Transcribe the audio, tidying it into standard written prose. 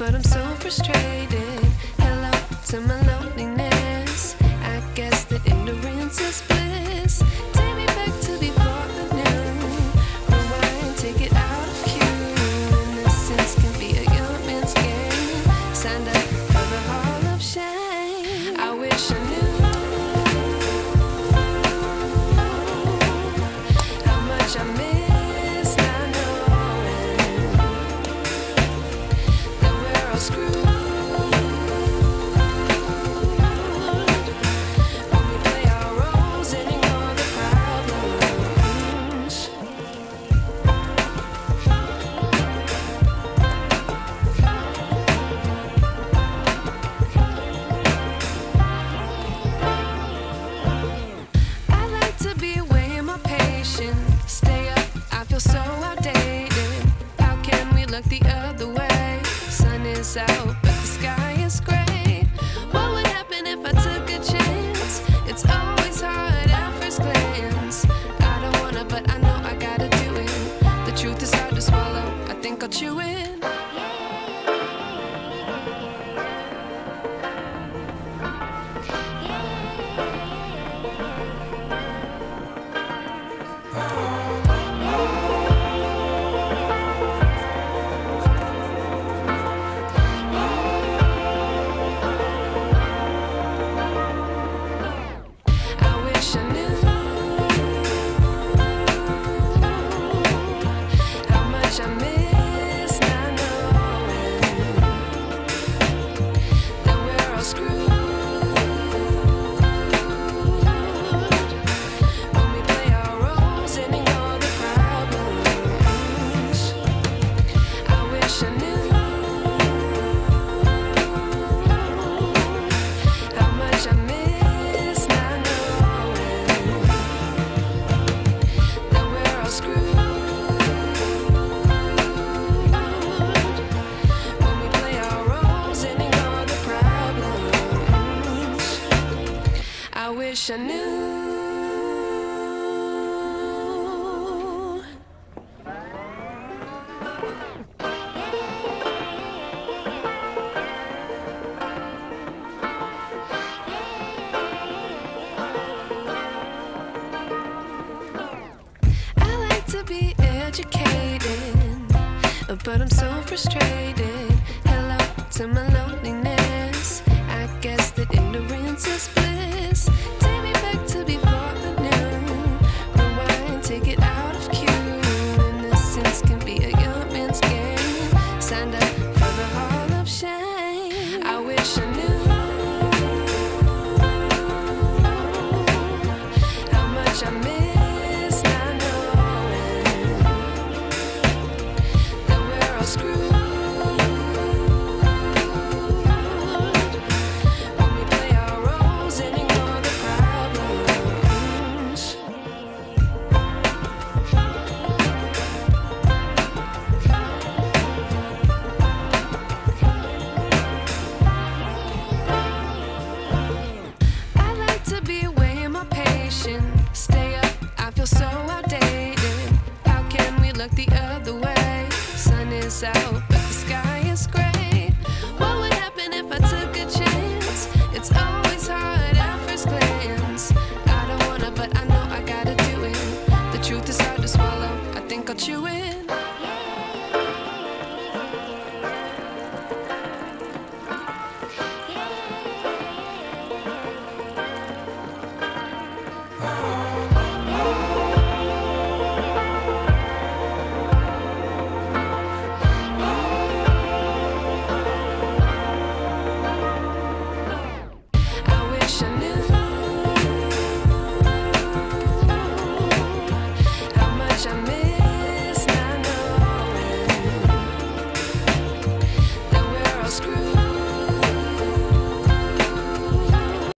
but I'm so frustrated. Hello to my loneliness. I guess that ignorance is bliss. Take me back to before the noon. Rewind, take it out of cue. Innocence can be a young man's game. Signed up for the hall of shame. I wish I knew how much I miss not knowing that we're all screwed. When we play our roles and ignore the problems. I like to be way more patient. Stay up, I feel so outdated. How can we look the other way? Sun is out, but the sky is gray. What would happen if I took a chance? It's always hard at first glance. I don't wanna, but I know I gotta do it. The truth is hard to swallow. I think I'll chew it. I wish I knew how much I miss not knowing that we're all screwed. When we play our roles and ignore the problems. I wish I knew how much I miss not knowing that we're all screwed. When we play our roles and ignore the problems. I wish I knew. I like to be educated, but I'm so frustrated. Hello to my loneliness. I guess that ignorance is bliss.